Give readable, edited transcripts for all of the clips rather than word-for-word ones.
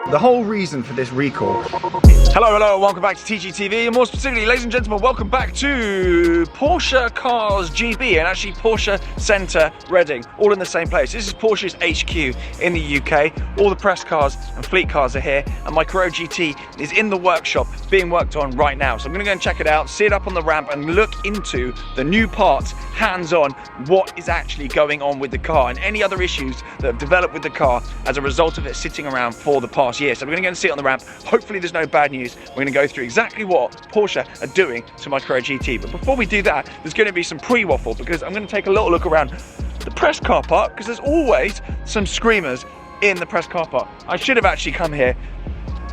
The whole reason for this recall. Hello, and welcome back to TGTV, and more specifically, ladies and gentlemen, welcome back to Porsche Cars GB, and actually Porsche Centre, Reading, all in the same place. This is Porsche's HQ in the UK. All the press cars and fleet cars are here, and my Carrera GT is in the workshop being worked on right now. So I'm gonna go and check it out, see it up on the ramp, and look into the new parts, hands-on, what is actually going on with the car, and any other issues that have developed with the car as a result of it sitting around for the past year. So we're gonna go and see it on the ramp. Hopefully there's no bad news. We're gonna go through exactly what Porsche are doing to my Carrera GT. But before we do that, there's gonna be some pre-waffle, because I'm gonna take a little look around the press car park, because there's always some screamers in the press car park. I should have actually come here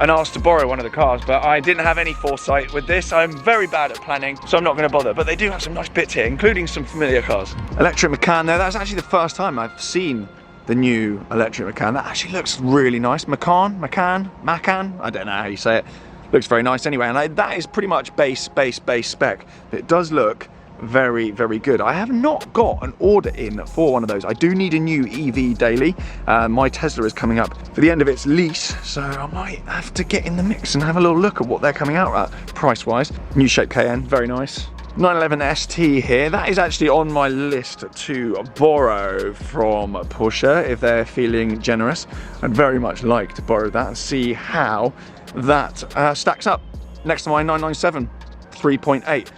and asked to borrow one of the cars, but I didn't have any foresight with this. I'm very bad at planning, so I'm not gonna bother. But they do have some nice bits here, including some familiar cars. Electric Macan there, that's actually the first time I've seen the new electric Macan. That actually looks really nice. Macan, I don't know how you say it. Looks very nice anyway, and that is pretty much base spec. It does look very, very good. I have not got an order in for one of those. I do need a new EV daily. My Tesla is coming up for the end of its lease, so I might have to get in the mix and have a little look at what they're coming out at price-wise. New shape Cayenne, very nice. 911 ST here, that is actually on my list to borrow from Porsche if they're feeling generous. I'd very much like to borrow that and see how that stacks up next to my 997 3.8.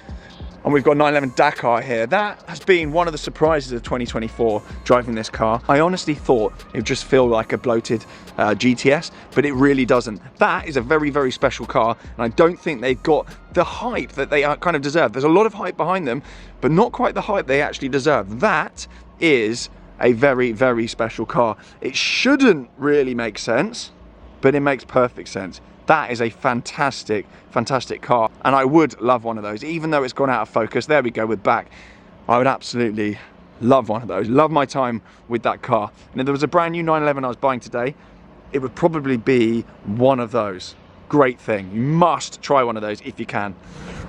And we've got 911 Dakar here. That has been one of the surprises of 2024 driving this car. I honestly thought it would just feel like a bloated GTS, but it really doesn't. That is a very, very special car, and I don't think they've got the hype that they kind of deserve. There's a lot of hype behind them, but not quite the hype they actually deserve. That is a very, very special car. It shouldn't really make sense, but it makes perfect sense. That is a fantastic, fantastic car, and I would love one of those, even though it's gone out of focus. There we go, we're back. I would absolutely love one of those. Love my time with that car. And if there was a brand new 911 I was buying today, it would probably be one of those. Great thing. You must try one of those if you can.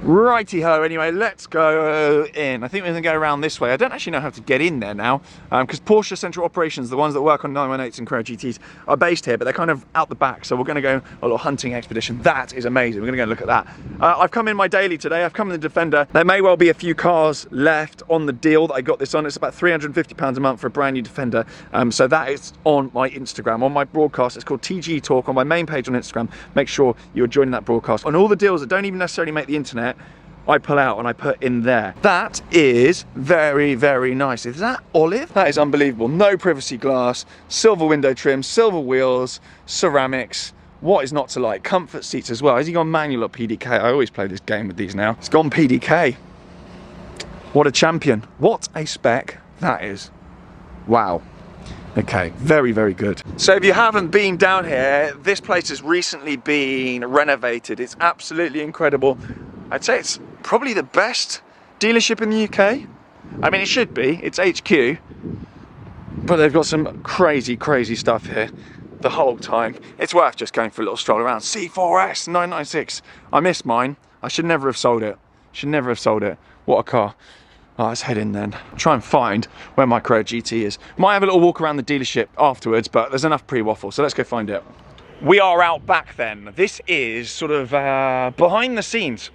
Righty-ho, anyway, let's go in. I think we're gonna go around this way. I don't actually know how to get in there now, because Porsche Central Operations, the ones that work on 918s and Carrera GTs, are based here, but they're kind of out the back, so we're gonna go on a little hunting expedition. That is amazing. We're gonna go and look at that. I've come in my daily today. I've come in the Defender. There may well be a few cars left on the deal that I got this on. It's about £350 a month for a brand new Defender. So that is on my Instagram, on my broadcast. It's called TG Talk on my main page on Instagram. Make sure you're joining that broadcast. On all the deals that don't even necessarily make the internet, I pull out and I put in there. That is very, very nice. Is that olive? That is unbelievable. No privacy glass, silver window trim, silver wheels, ceramics. What is not to like? Comfort seats as well. Has he gone manual or PDK? I always play this game with these now. It's gone PDK. What a champion. What a spec that is. Wow. Okay, very, very good. So if you haven't been down here, this place has recently been renovated. It's absolutely incredible. I'd say it's probably the best dealership in the UK. I mean, it should be, it's HQ, but they've got some crazy, crazy stuff here the whole time. It's worth just going for a little stroll around. C4S 996. I missed mine. I should never have sold it. Should never have sold it. What a car. Oh, let's head in then. Try and find where my Carrera GT is. Might have a little walk around the dealership afterwards, but there's enough pre-waffle, so let's go find it. We are out back then. This is sort of behind the scenes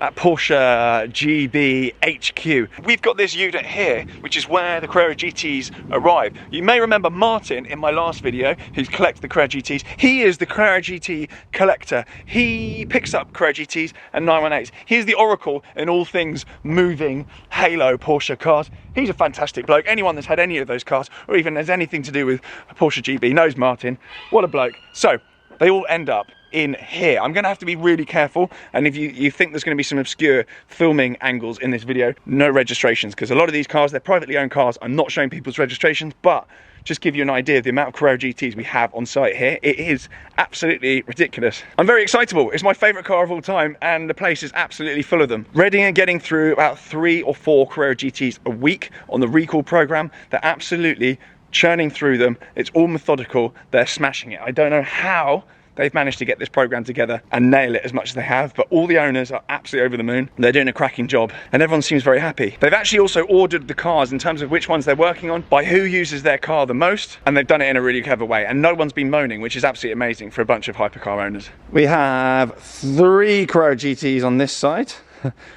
at Porsche GB HQ. We've got this unit here, which is where the Carrera GTs arrive. You may remember Martin in my last video, who collects the Carrera GTs. He is the Carrera GT collector. He picks up Carrera GTs and 918s. He's the oracle in all things moving halo Porsche cars. He's a fantastic bloke. Anyone that's had any of those cars, or even has anything to do with a Porsche GB, knows Martin. What a bloke. So, they all end up in here. I'm gonna have to be really careful, and if you think there's gonna be some obscure filming angles in this video, no registrations, because a lot of these cars, they're privately owned cars. I'm not showing people's registrations, but just give you an idea of the amount of Carrera GTs we have on site here. It is absolutely ridiculous. I'm very excitable. It's my favorite car of all time, and the place is absolutely full of them. Reading are getting through about 3 or 4 Carrera GTs a week on the recall program. They're absolutely churning through them. It's all methodical. They're smashing it. I don't know how they've managed to get this program together and nail it as much as they have, but all the owners are absolutely over the moon. They're doing a cracking job and everyone seems very happy. They've actually also ordered the cars in terms of which ones they're working on by who uses their car the most, and they've done it in a really clever way, and no one's been moaning, which is absolutely amazing for a bunch of hypercar owners. We have 3 Carrera GTs on this side.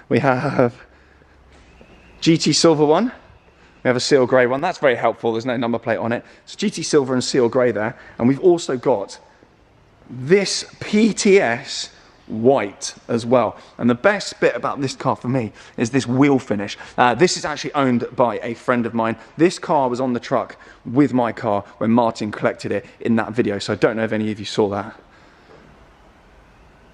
We have GT Silver one. We have a seal grey one. That's very helpful. There's no number plate on it. It's GT Silver and seal grey there. And we've also got this PTS white as well. And the best bit about this car for me is this wheel finish. This is actually owned by a friend of mine. This car was on the truck with my car when Martin collected it in that video. So I don't know if any of you saw that.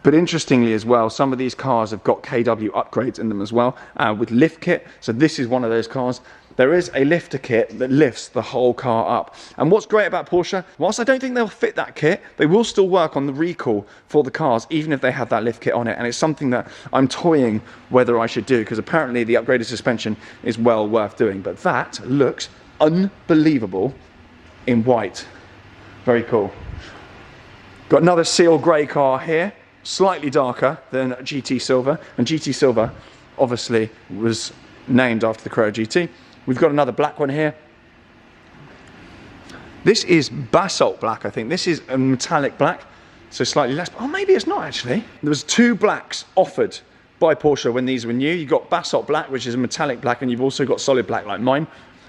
But interestingly as well, some of these cars have got KW upgrades in them as well, with lift kit. So this is one of those cars. There is a lifter kit that lifts the whole car up. And what's great about Porsche, whilst I don't think they'll fit that kit, they will still work on the recall for the cars, even if they have that lift kit on it. And it's something that I'm toying whether I should do, because apparently the upgraded suspension is well worth doing. But that looks unbelievable in white. Very cool. Got another seal grey car here, slightly darker than GT Silver. And GT Silver obviously was named after the Carrera GT. We've got another black one here. This is basalt black, I think. This is a metallic black, so slightly less. Oh, maybe it's not actually. There was 2 blacks offered by Porsche when these were new. You've got basalt black, which is a metallic black, and you've also got solid black like mine.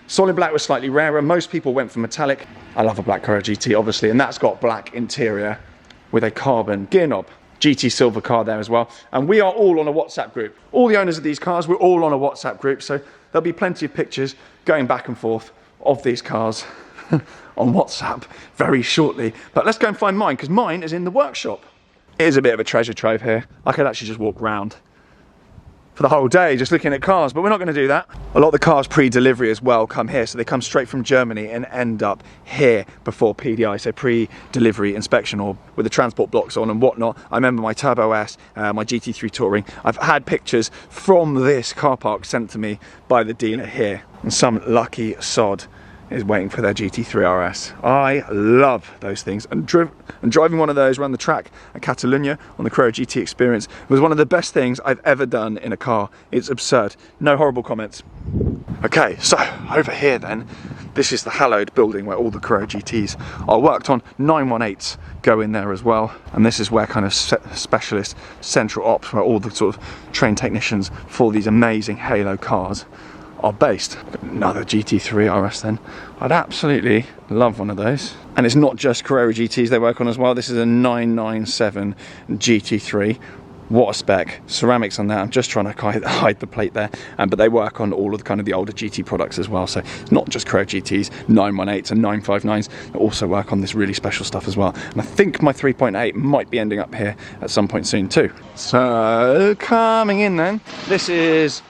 Solid black was slightly rarer. Most people went for metallic. I love a black Carrera GT, obviously, and that's got black interior with a carbon gear knob. GT Silver car there as well. And we are all on a WhatsApp group. All the owners of these cars, we're all on a WhatsApp group. So there'll be plenty of pictures going back and forth of these cars on WhatsApp very shortly. But let's go and find mine, because mine is in the workshop. It is a bit of a treasure trove here. I could actually just walk around for the whole day just looking at cars, but we're not going to do that. A lot of the cars pre-delivery as well come here, so they come straight from Germany and end up here before PDI, so pre-delivery inspection, or with the transport blocks on and whatnot. I remember my Turbo S, my GT3 Touring. I've had pictures from this car park sent to me by the dealer here, and some lucky sod is waiting for their GT3 RS. I love those things, and driving one of those around the track at Catalunya on the Carrera GT Experience was one of the best things I've ever done in a car. It's absurd. No horrible comments. Okay, so over here then, this is the hallowed building where all the Carrera GTs are worked on. 918s go in there as well, and this is where kind of specialist central ops, where all the sort of trained technicians for these amazing Halo cars are based. Another GT3 RS then. I'd absolutely love one of those. And it's not just Carrera GTs they work on as well. This is a 997 GT3. What a spec. Ceramics on that. I'm just trying to hide the plate there. But they work on all of the kind of the older GT products as well. So it's not just Carrera GTs, 918s and 959s. They also work on this really special stuff as well. And I think my 3.8 might be ending up here at some point soon too. So coming in then, this is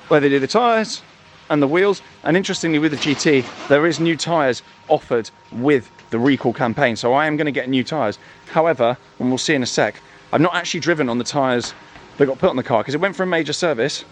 where they do the tyres and the wheels. And interestingly, with the GT, there is new tyres offered with the recall campaign, so I am going to get new tyres. However, and we'll see in a sec, I've not actually driven on the tyres that got put on the car, because it went for a major service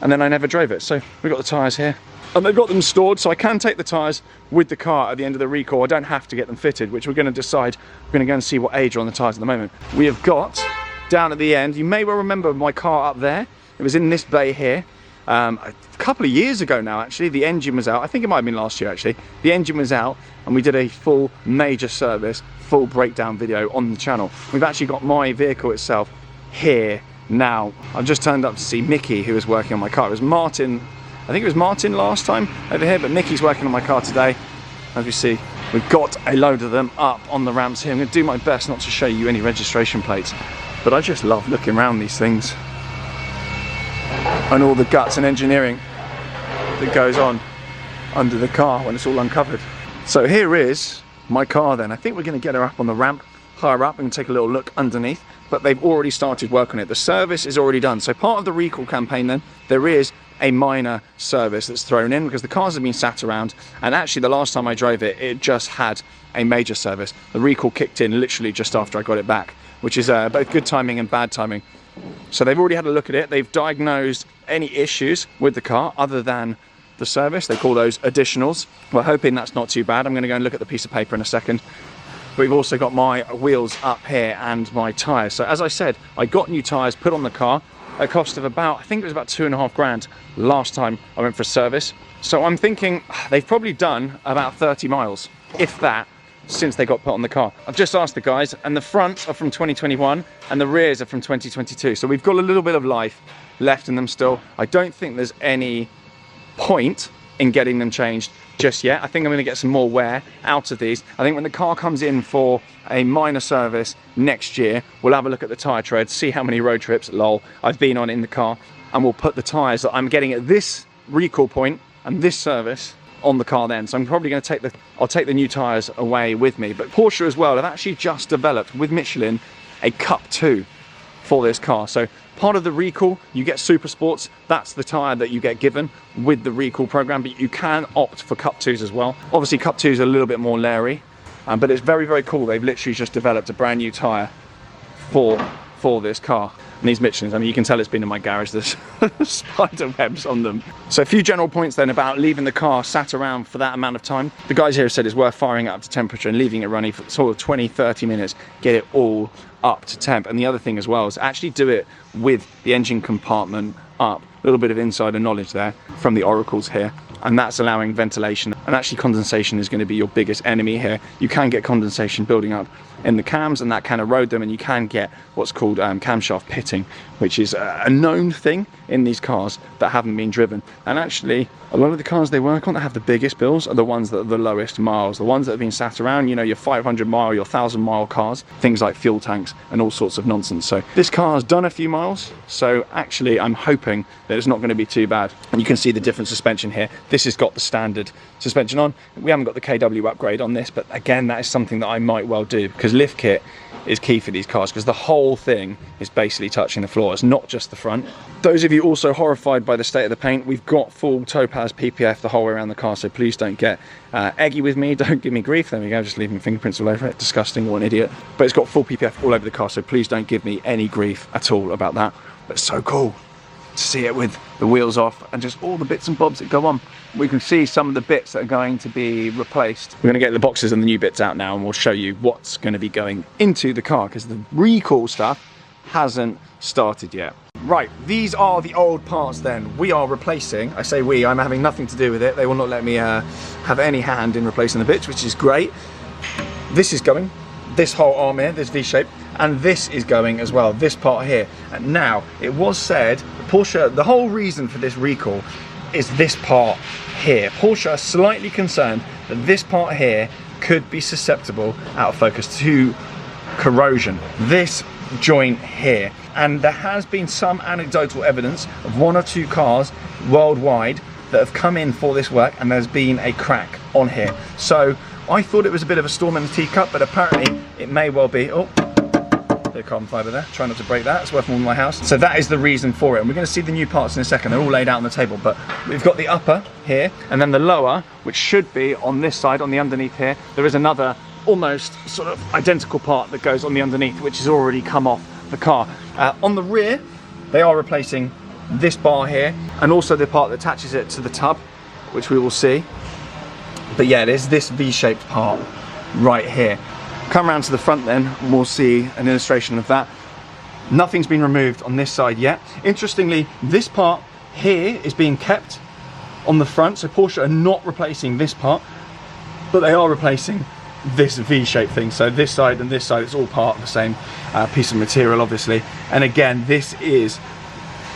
and then I never drove it. So we've got the tyres here, and they've got them stored, so I can take the tyres with the car at the end of the recall. I don't have to get them fitted, which we're going to decide. We're going to go and see what age are on the tyres at the moment. We have got down at the end, you may well remember my car up there. It was in this bay here. A couple of years ago now, actually, the engine was out. I think it might have been last year, actually. The engine was out, and we did a full major service, full breakdown video on the channel. We've actually got my vehicle itself here now. I've just turned up to see Mickey, who was working on my car. It was Martin, I think it was Martin last time over here, but Mickey's working on my car today. As we see, we've got a load of them up on the ramps here. I'm going to do my best not to show you any registration plates, but I just love looking around these things and all the guts and engineering that goes on under the car when it's all uncovered. So here is my car then. I think we're going to get her up on the ramp, higher up, and take a little look underneath, but they've already started work on it. The service is already done. So part of the recall campaign then, there is a minor service that's thrown in, because the cars have been sat around, and actually the last time I drove it, it just had a major service. The recall kicked in literally just after I got it back, which is both good timing and bad timing. So they've already had a look at it. They've diagnosed any issues with the car other than the service. They call those additionals. We're hoping that's not too bad. I'm going to go and look at the piece of paper in a second. but we've also got my wheels up here and my tyres. So as I said, I got new tyres put on the car at a cost of about, I think it was about 2.5 grand last time I went for a service. So I'm thinking they've probably done about 30 miles, if that, since they got put on the car. I've just asked the guys, and the fronts are from 2021 and the rears are from 2022. So we've got a little bit of life left in them still. I don't think there's any point in getting them changed just yet. I think I'm going to get some more wear out of these. I think when the car comes in for a minor service next year, we'll have a look at the tyre tread, see how many road trips, lol, I've been on in the car, and we'll put the tyres that I'm getting at this recall point and this service on the car then. So I'm probably going to I'll take the new tyres away with me. But Porsche as well have actually just developed with Michelin a Cup 2 for this car. So part of the recall, you get Super Sports. That's the tyre that you get given with the recall program, but you can opt for Cup 2s as well. Obviously Cup 2s are a little bit more leery, but it's very, very cool. They've literally just developed a brand new tyre for this car. And these Michelins, I mean, you can tell it's been in my garage, there's spider webs on them. So a few general points then about leaving the car sat around for that amount of time. The guys here have said it's worth firing it up to temperature and leaving it running for sort of 20-30 minutes, get it all up to temp. And the other thing as well is actually do it with the engine compartment up. A little bit of insider knowledge there from the oracles here, and that's allowing ventilation. And actually condensation is going to be your biggest enemy here. You can get condensation building up in the cams, and that can erode them, and you can get what's called camshaft pitting, which is a known thing in these cars that haven't been driven. And actually a lot of the cars they work on that have the biggest bills are the ones that are the lowest miles, the ones that have been sat around, you know, your 500 mile, your 1,000 mile cars, things like fuel tanks and all sorts of nonsense. So this car's done a few miles, so actually I'm hoping that it's not going to be too bad. And you can see the different suspension here. This has got the standard suspension on. We haven't got the KW upgrade on this, but again, that is something that I might well do, because lift kit is key for these cars, because the whole thing is basically touching the floor. It's not just the front. Those of you also horrified by the state of the paint, we've got full Topaz PPF the whole way around the car, so please don't get eggy with me, don't give me grief. There we go, just leaving fingerprints all over it. Disgusting, what an idiot. But it's got full PPF all over the car, so please don't give me any grief at all about that. But it's so cool to see it with the wheels off and just all the bits and bobs that go on. We can see some of the bits that are going to be replaced. We're going to get the boxes and the new bits out now, and we'll show you what's going to be going into the car, because the recall stuff hasn't started yet. Right, these are the old parts then. We are replacing, I say we, I'm having nothing to do with it. They will not let me have any hand in replacing the bits, which is great. This is going, this whole arm here, this V-shape, and this is going as well, this part here. And now, it was said, Porsche, the whole reason for this recall is this part here. Porsche are slightly concerned that this part here could be susceptible, out of focus, to corrosion. This joint here. And there has been some anecdotal evidence of 1 or 2 cars worldwide that have come in for this work, and there's been a crack on here. So I thought it was a bit of a storm in the teacup, but apparently it may well be. Oh, bit of carbon fibre there, try not to break that, it's worth more than my house. So that is the reason for it, and we're going to see the new parts in a second. They're all laid out on the table, but we've got the upper here, and then the lower, which should be on this side, on the underneath here. There is another almost sort of identical part that goes on the underneath, which has already come off the car. On the rear, they are replacing this bar here, and also the part that attaches it to the tub, which we will see. But yeah, there's this V-shaped part right here. Come around to the front then, and we'll see an illustration of that. Nothing's been removed on this side yet. Interestingly, this part here is being kept on the front, so Porsche are not replacing this part, but they are replacing this V-shaped thing. So this side and this side, it's all part of the same piece of material, obviously. And again, this is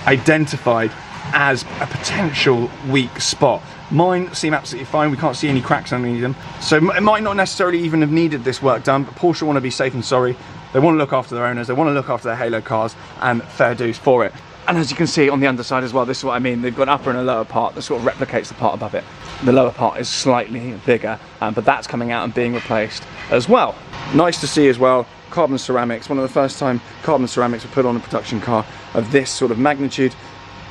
identified as a potential weak spot. Mine seem absolutely fine, we can't see any cracks underneath them. So it might not necessarily even have needed this work done, but Porsche want to be safe and sorry. They want to look after their owners, they want to look after their Halo cars, and fair dues for it. And as you can see on the underside as well, this is what I mean, they've got an upper and a lower part that sort of replicates the part above it. The lower part is slightly bigger, but that's coming out and being replaced as well. Nice to see as well, carbon ceramics, one of the first time carbon ceramics were put on a production car of this sort of magnitude.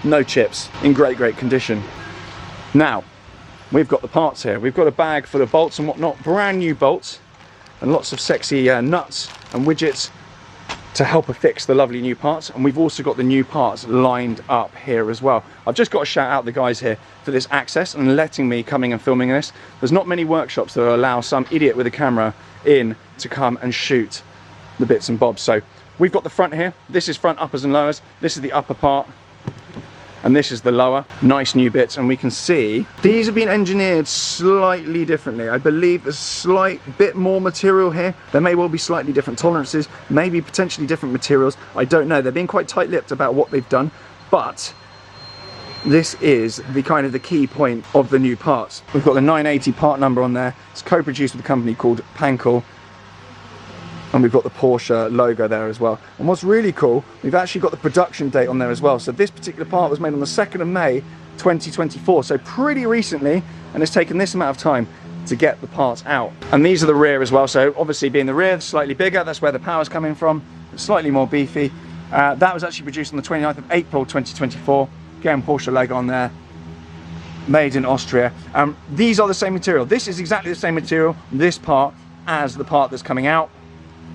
No chips, in great condition. Now, we've got the parts here. We've got a bag full of bolts and whatnot, brand new bolts, and lots of sexy nuts and widgets to help affix the lovely new parts, and we've also got the new parts lined up here as well. I've just got to shout out the guys here for this access and letting me coming and filming this. There's not many workshops that allow some idiot with a camera in to come and shoot the bits and bobs. So we've got the front here. This is front uppers and lowers. This is the upper part, and this is the lower. Nice new bits, and we can see these have been engineered slightly differently. I believe there's a slight bit more material here. There may well be slightly different tolerances, maybe potentially different materials. I don't know. They're being quite tight-lipped about what they've done, but this is the kind of the key point of the new parts. We've got the 980 part number on there. It's co-produced with a company called Pankel, and we've got the Porsche logo there as well. And what's really cool, we've actually got the production date on there as well. So this particular part was made on the 2nd of May 2024, so pretty recently, and it's taken this amount of time to get the parts out. And these are the rear as well, so obviously being the rear, slightly bigger, that's where the power's coming from, slightly more beefy. That was actually produced on the 29th of April 2024. Again, Porsche logo on there, made in Austria. These are the same material. This is exactly the same material, this part, as the part that's coming out.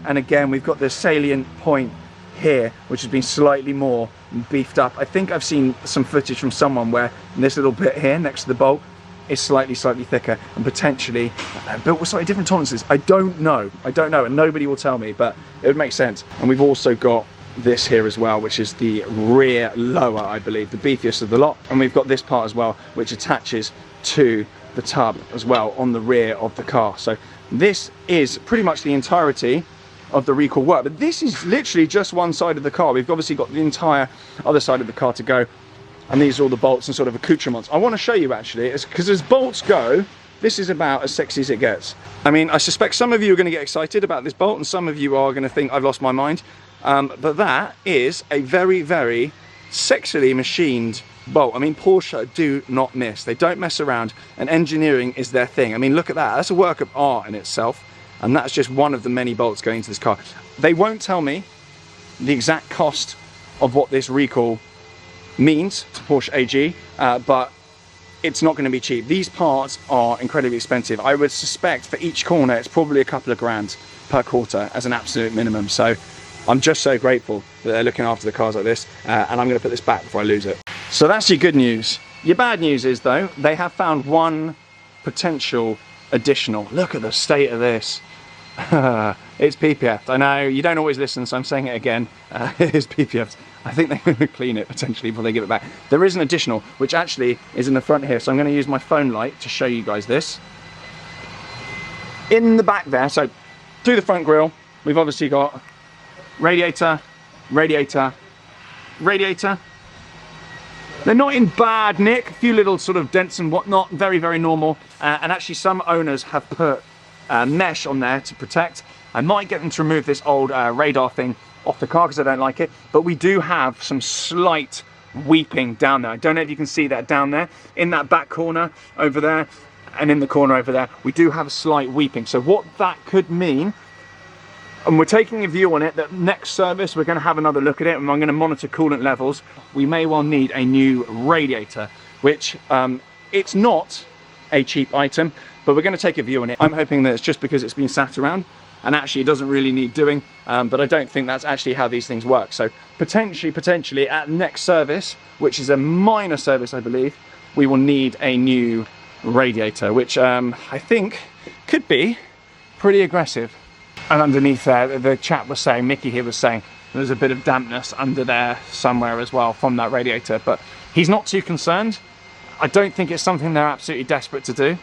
And again, we've got this salient point here, which has been slightly more beefed up. I think I've seen some footage from someone where this little bit here next to the bolt is slightly thicker, and potentially built with slightly different tolerances. I don't know, and nobody will tell me, but it would make sense. And we've also got this here as well, which is the rear lower, I believe, the beefiest of the lot. And we've got this part as well, which attaches to the tub as well on the rear of the car. So this is pretty much the entirety of the recall work, but this is literally just one side of the car. We've obviously got the entire other side of the car to go, and these are all the bolts and sort of accoutrements. I want to show you actually, because as bolts go, this is about as sexy as it gets. I mean, I suspect some of you are going to get excited about this bolt, and some of you are going to think I've lost my mind, but that is a very, very sexily machined bolt. I mean, Porsche do not miss. They don't mess around, and engineering is their thing. I mean, look at that. That's a work of art in itself. And that's just one of the many bolts going into this car. They won't tell me the exact cost of what this recall means to Porsche AG, but it's not going to be cheap. These parts are incredibly expensive. I would suspect for each corner, it's probably a couple of grand per quarter as an absolute minimum. So I'm just so grateful that they're looking after the cars like this, and I'm going to put this back before I lose it. So that's your good news. Your bad news is, though, they have found one potential additional. Look at the state of this. It's PPF'd. I know you don't always listen, so I'm saying it again. It is PPF'd. I think they're going to clean it potentially before they give it back. There is an additional, which actually is in the front here, so I'm going to use my phone light to show you guys this. In the back there, so through the front grille, we've obviously got radiator, radiator, radiator. They're not in bad nick, a few little sort of dents and whatnot, very, very normal. And actually some owners have put mesh on there to protect. I might get them to remove this old radar thing off the car because I don't like it, but we do have some slight weeping down there. I don't know if you can see that down there, in that back corner over there, and in the corner over there, we do have a slight weeping. So what that could mean, and we're taking a view on it, that next service we're going to have another look at it, and I'm going to monitor coolant levels. We may well need a new radiator, which it's not a cheap item, but we're going to take a view on it. I'm hoping that it's just because it's been sat around, and actually it doesn't really need doing, but I don't think that's actually how these things work. So potentially at next service, which is a minor service I believe, we will need a new radiator, which I think could be pretty aggressive. And underneath there, the chap was saying, Mickey here was saying, there's a bit of dampness under there somewhere as well from that radiator, but he's not too concerned. I don't think it's something they're absolutely desperate to do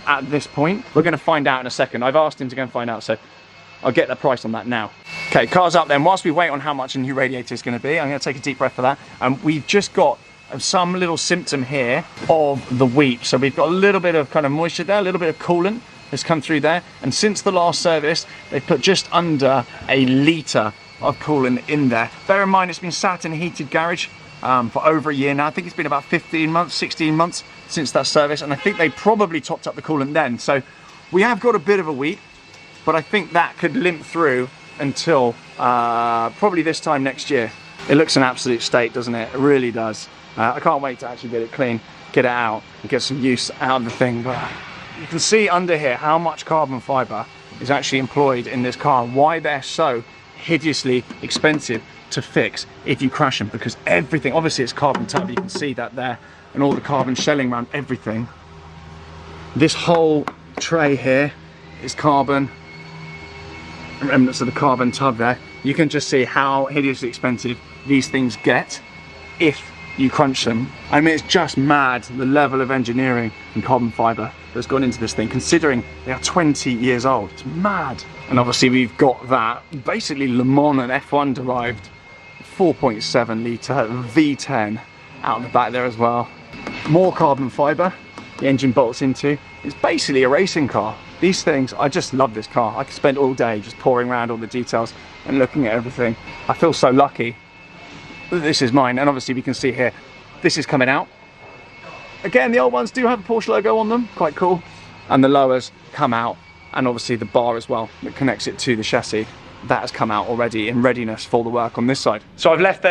at this point. We're going to find out in a second. I've asked him to go and find out, so I'll get the price on that now. Okay, car's up then. Whilst we wait on how much a new radiator is going to be, I'm going to take a deep breath for that. We've just got some little symptom here of the weep. So we've got a little bit of kind of moisture there, a little bit of coolant has come through there. And since the last service, they've put just under a litre of coolant in there. Bear in mind, it's been sat in a heated garage for over a year now. I think it's been about 15 months, 16 months since that service, and I think they probably topped up the coolant then. So we have got a bit of a weep, but I think that could limp through until probably this time next year. It looks an absolute state, doesn't it? It really does. I can't wait to actually get it clean, get it out, and get some use out of the thing. But you can see under here how much carbon fibre is actually employed in this car and why they're so hideously expensive to fix if you crash them, because everything, obviously it's carbon tub, you can see that there, and all the carbon shelling around everything. This whole tray here is carbon, remnants of the carbon tub there. You can just see how hideously expensive these things get if you crunch them. I mean, it's just mad the level of engineering and carbon fibre that's gone into this thing, considering they are 20 years old. It's mad. And obviously we've got that basically Le Mans and F1 derived 4.7 litre V10 out the back there as well. More carbon fibre the engine bolts into. It's basically a racing car. These things, I just love this car. I could spend all day just pouring around all the details and looking at everything. I feel so lucky that this is mine. And obviously we can see here, this is coming out. Again, the old ones do have a Porsche logo on them, quite cool. And the lowers come out, and obviously the bar as well that connects it to the chassis. That has come out already in readiness for the work on this side. So I've left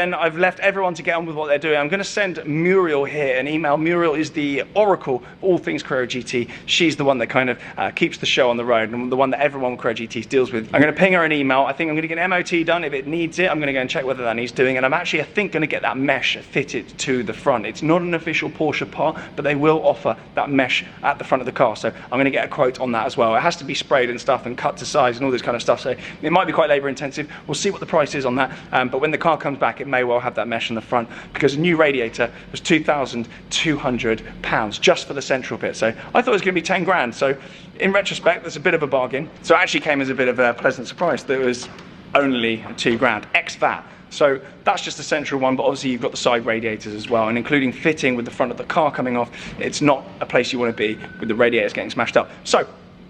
everyone to get on with what they're doing. I'm going to send Muriel here an email. Muriel is the oracle of all things Carrera GT. She's the one that kind of keeps the show on the road, and the one that everyone with Carrera GT deals with. I'm going to ping her an email. I think I'm going to get an MOT done if it needs it. I'm going to go and check whether that needs doing, and I'm actually, I think, going to get that mesh fitted to the front. It's not an official Porsche part, but they will offer that mesh at the front of the car. So I'm going to get a quote on that as well. It has to be sprayed and stuff and cut to size and all this kind of stuff. So it might be quite labour intensive. We'll see what the price is on that, but when the car comes back it may well have that mesh on the front, because a new radiator was £2,200 just for the central bit. So I thought it was going to be 10 grand, so in retrospect that's a bit of a bargain. So it actually came as a bit of a pleasant surprise that it was only 2 grand ex VAT. So that's just the central one, but obviously you've got the side radiators as well, and including fitting with the front of the car coming off, it's not a place you want to be with the radiators getting smashed up. So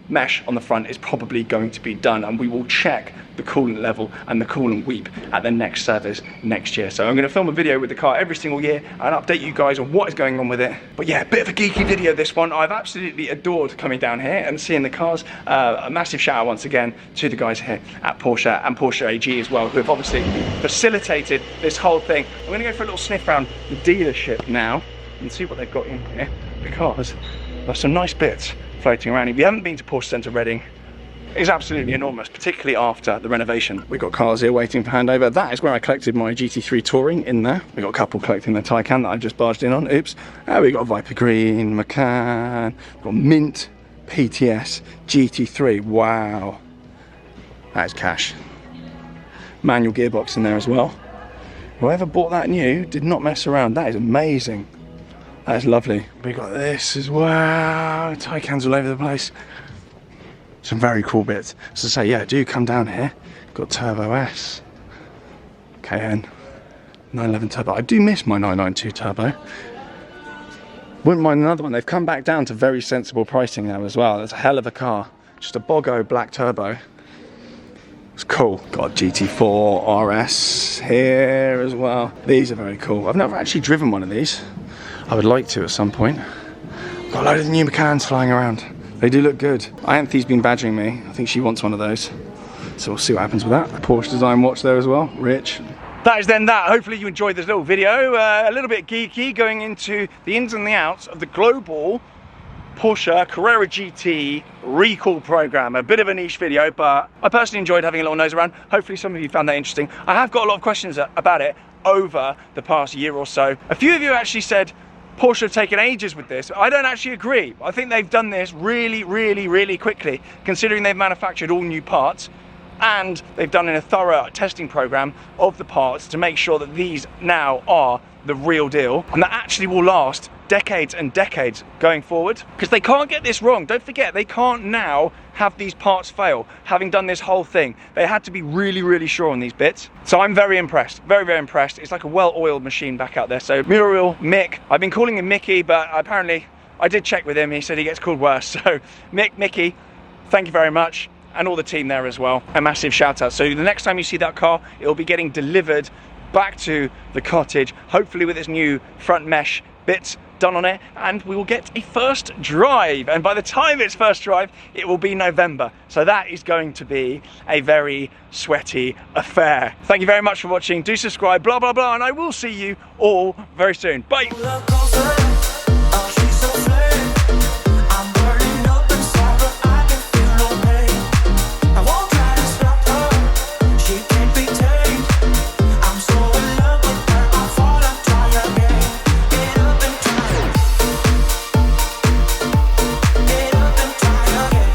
mesh on the front is probably going to be done, and we will check the coolant level and the coolant weep at the next service next year. So I'm going to film a video with the car every single year and update you guys on what is going on with it. But yeah, a bit of a geeky video this one. I've absolutely adored coming down here and seeing the cars. A massive shout out once again to the guys here at Porsche and Porsche AG as well, who have obviously facilitated this whole thing. I'm going to go for a little sniff around the dealership now and see what they've got in here, because there's some nice bits floating around. If you haven't been to Porsche Centre Reading, it's absolutely enormous, particularly after the renovation. We've got cars here waiting for handover. That is where I collected my GT3 Touring, in there. We've got a couple collecting their Taycan that I've just barged in on. Oops. We've got Viper Green, Macan, we've got Mint, PTS, GT3. Wow. That is cash. Manual gearbox in there as well. Whoever bought that new did not mess around. That is amazing. That is lovely. We got this as well. Taycans all over the place. Some very cool bits. So say, yeah, do come down here. Got Turbo S, KN, 911 Turbo. I do miss my 992 Turbo. Wouldn't mind another one. They've come back down to very sensible pricing now as well. That's a hell of a car. Just a Bogo black turbo. It's cool. Got GT4 RS here as well. These are very cool. I've never actually driven one of these. I would like to at some point. Got a load of the new Macans flying around. They do look good. Anthe's been badgering me. I think she wants one of those. So we'll see what happens with that. Porsche design watch there as well. Rich. That is then that. Hopefully you enjoyed this little video. A little bit geeky, going into the ins and the outs of the global Porsche Carrera GT recall program. A bit of a niche video, but I personally enjoyed having a little nose around. Hopefully some of you found that interesting. I have got a lot of questions about it over the past year or so. A few of you actually said Porsche have taken ages with this. I don't actually agree. I think they've done this really quickly, considering they've manufactured all new parts, and they've done a thorough testing program of the parts to make sure that these now are the real deal, and that actually will last decades and decades going forward, because they can't get this wrong. Don't forget, they can't now have these parts fail. Having done this whole thing, they had to be really sure on these bits. So I'm very impressed, very impressed. It's like a well-oiled machine back out there. So Muriel, Mick, I've been calling him Mickey, but apparently I did check with him. He said he gets called worse. So Mickey, thank you very much, and all the team there as well. A massive shout out. So the next time you see that car, it'll be getting delivered back to the cottage, hopefully with its new front mesh bits done on it, and we will get a first drive, and by the time it's first drive it will be November, so that is going to be a very sweaty affair. Thank you very much for watching. Do subscribe, blah and I will see you all very soon. Bye.